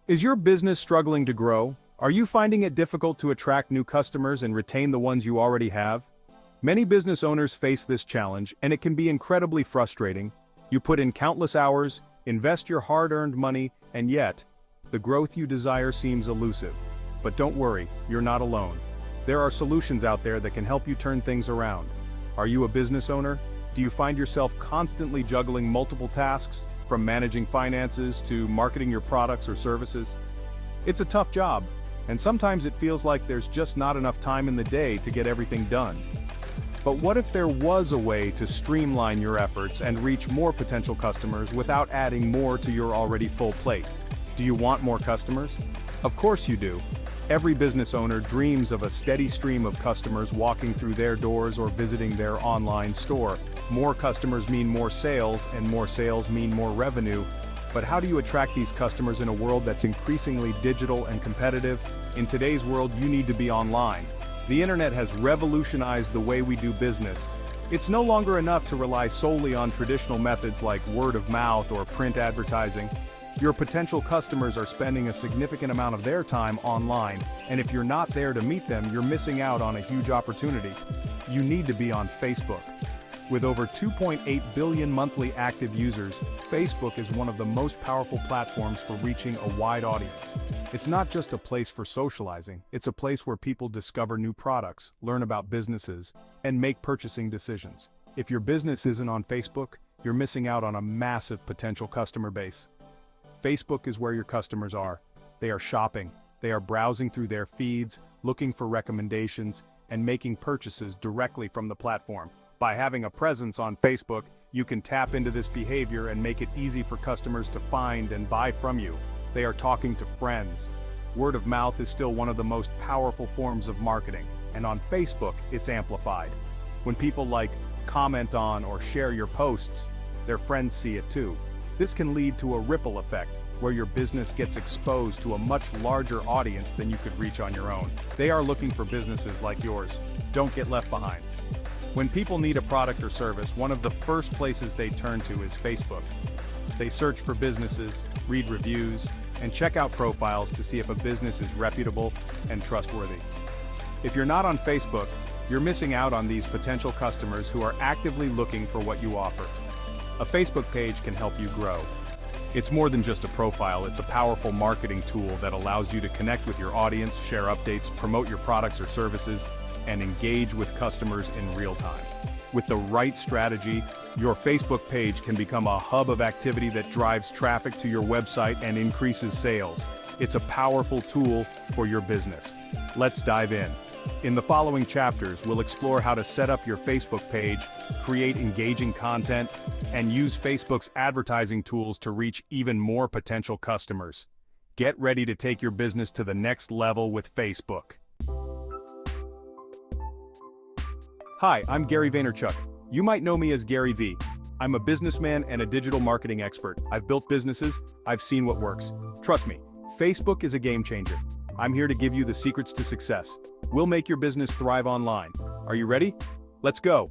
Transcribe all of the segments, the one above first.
Is your business struggling to grow? Are you finding it difficult to attract new customers and retain the ones you already have? Many business owners face this challenge, and it can be incredibly frustrating. You put in countless hours, invest your hard-earned money, and yet, the growth you desire seems elusive. But don't worry, you're not alone. There are solutions out there that can help you turn things around. Are you a business owner? Do you find yourself constantly juggling multiple tasks, from managing finances to marketing your products or services? It's a tough job, and sometimes it feels like there's just not enough time in the day to get everything done. But what if there was a way to streamline your efforts and reach more potential customers without adding more to your already full plate? Do you want more customers? Of course you do. Every business owner dreams of a steady stream of customers walking through their doors or visiting their online store. More customers mean more sales, and more sales mean more revenue. But how do you attract these customers in a world that's increasingly digital and competitive? In today's world, you need to be online. The internet has revolutionized the way we do business. It's no longer enough to rely solely on traditional methods like word of mouth or print advertising. Your potential customers are spending a significant amount of their time online, and if you're not there to meet them, you're missing out on a huge opportunity. You need to be on Facebook. With over 2.8 billion monthly active users, Facebook is one of the most powerful platforms for reaching a wide audience. It's not just a place for socializing, it's a place where people discover new products, learn about businesses, and make purchasing decisions. If your business isn't on Facebook, you're missing out on a massive potential customer base. Facebook is where your customers are. They are shopping, they are browsing through their feeds, looking for recommendations, and making purchases directly from the platform. By having a presence on Facebook, you can tap into this behavior and make it easy for customers to find and buy from you. They are talking to friends. Word of mouth is still one of the most powerful forms of marketing, and on Facebook, it's amplified. When people like, comment on, or share your posts, their friends see it too. This can lead to a ripple effect, where your business gets exposed to a much larger audience than you could reach on your own. They are looking for businesses like yours. Don't get left behind. When people need a product or service, one of the first places they turn to is Facebook. They search for businesses, read reviews, and check out profiles to see if a business is reputable and trustworthy. If you're not on Facebook, you're missing out on these potential customers who are actively looking for what you offer. A Facebook page can help you grow. It's more than just a profile, it's a powerful marketing tool that allows you to connect with your audience, share updates, promote your products or services, and engage with customers in real time. With the right strategy, your Facebook page can become a hub of activity that drives traffic to your website and increases sales. It's a powerful tool for your business. Let's dive in. In the following chapters, we'll explore how to set up your Facebook page, create engaging content, and use Facebook's advertising tools to reach even more potential customers. Get ready to take your business to the next level with Facebook. Hi, I'm Gary Vaynerchuk. You might know me as Gary V. I'm a businessman and a digital marketing expert. I've built businesses, I've seen what works. Trust me, Facebook is a game changer. I'm here to give you the secrets to success. We'll make your business thrive online. Are you ready? Let's go.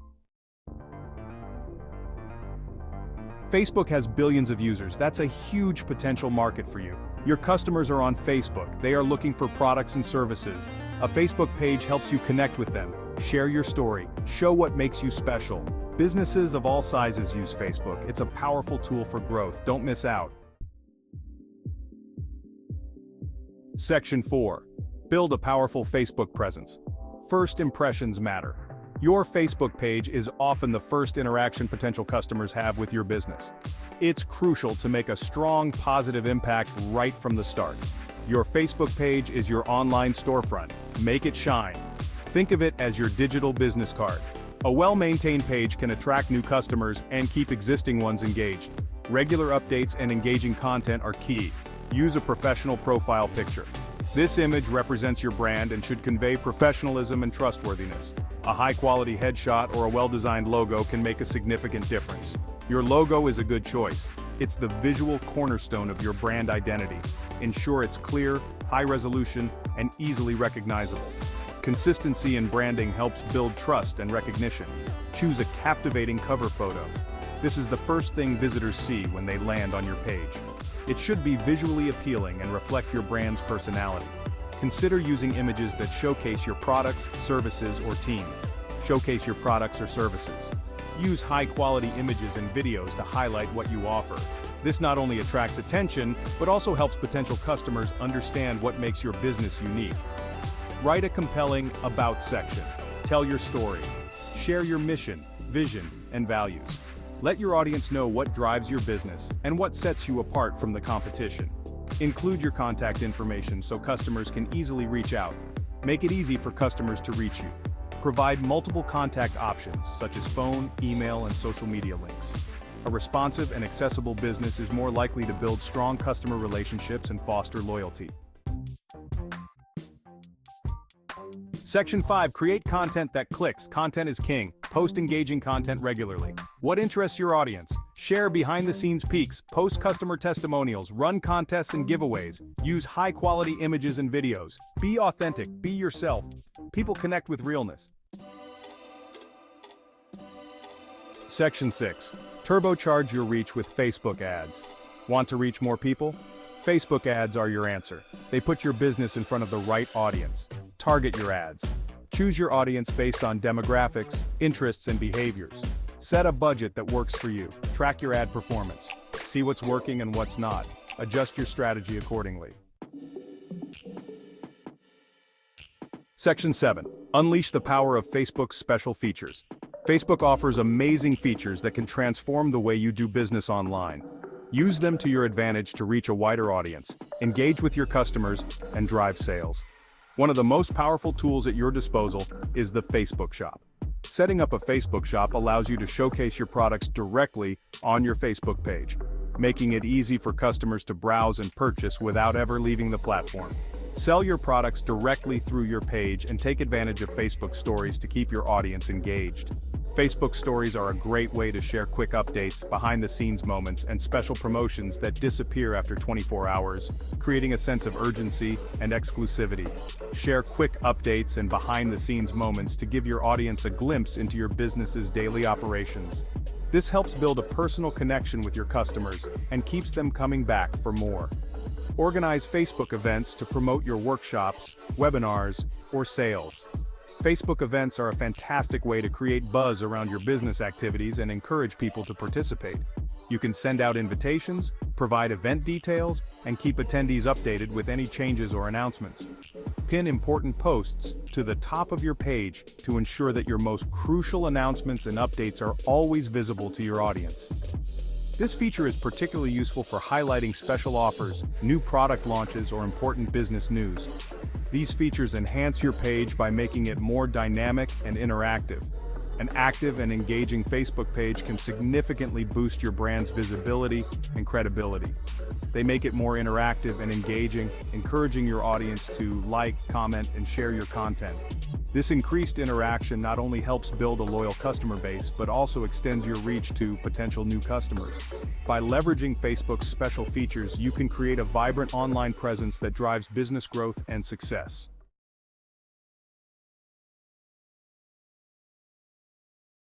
Facebook has billions of users. That's a huge potential market for you. Your customers are on Facebook. They are looking for products and services. A Facebook page helps you connect with them. Share your story. Show what makes you special. Businesses of all sizes use Facebook. It's a powerful tool for growth. Don't miss out. Section 4. Build a powerful Facebook presence. First impressions matter. Your Facebook page is often the first interaction potential customers have with your business. It's crucial to make a strong, positive impact right from the start. Your Facebook page is your online storefront. Make it shine. Think of it as your digital business card. A well-maintained page can attract new customers and keep existing ones engaged. Regular updates and engaging content are key. Use a professional profile picture. This image represents your brand and should convey professionalism and trustworthiness. A high-quality headshot or a well-designed logo can make a significant difference. Your logo is a good choice. It's the visual cornerstone of your brand identity. Ensure it's clear, high-resolution, and easily recognizable. Consistency in branding helps build trust and recognition. Choose a captivating cover photo. This is the first thing visitors see when they land on your page. It should be visually appealing and reflect your brand's personality. Consider using images that showcase your products, services, or team. Showcase your products or services. Use high-quality images and videos to highlight what you offer. This not only attracts attention, but also helps potential customers understand what makes your business unique. Write a compelling About section. Tell your story. Share your mission, vision, and values. Let your audience know what drives your business and what sets you apart from the competition. Include your contact information so customers can easily reach out. Make it easy for customers to reach you. Provide multiple contact options, such as phone, email, and social media links. A responsive and accessible business is more likely to build strong customer relationships and foster loyalty. Section 5. Create content that clicks. Content is king. Post engaging content regularly. What interests your audience? Share behind-the-scenes peeks, post customer testimonials, run contests and giveaways, use high-quality images and videos. Be authentic, be yourself. People connect with realness. Section 6. Turbocharge your reach with Facebook ads. Want to reach more people? Facebook ads are your answer. They put your business in front of the right audience. Target your ads. Choose your audience based on demographics, interests, and behaviors. Set a budget that works for you. Track your ad performance. See what's working and what's not. Adjust your strategy accordingly. Section 7. Unleash the power of Facebook's special features. Facebook offers amazing features that can transform the way you do business online. Use them to your advantage to reach a wider audience, engage with your customers, and drive sales. One of the most powerful tools at your disposal is the Facebook Shop. Setting up a Facebook Shop allows you to showcase your products directly on your Facebook page, making it easy for customers to browse and purchase without ever leaving the platform. Sell your products directly through your page and take advantage of Facebook Stories to keep your audience engaged. Facebook Stories are a great way to share quick updates, behind-the-scenes moments, and special promotions that disappear after 24 hours, creating a sense of urgency and exclusivity. Share quick updates and behind-the-scenes moments to give your audience a glimpse into your business's daily operations. This helps build a personal connection with your customers and keeps them coming back for more. Organize Facebook events to promote your workshops, webinars, or sales. Facebook events are a fantastic way to create buzz around your business activities and encourage people to participate. You can send out invitations, provide event details, and keep attendees updated with any changes or announcements. Pin important posts to the top of your page to ensure that your most crucial announcements and updates are always visible to your audience. This feature is particularly useful for highlighting special offers, new product launches, or important business news. These features enhance your page by making it more dynamic and interactive. An active and engaging Facebook page can significantly boost your brand's visibility and credibility. They make it more interactive and engaging, encouraging your audience to like, comment, and share your content. This increased interaction not only helps build a loyal customer base, but also extends your reach to potential new customers. By leveraging Facebook's special features, you can create a vibrant online presence that drives business growth and success.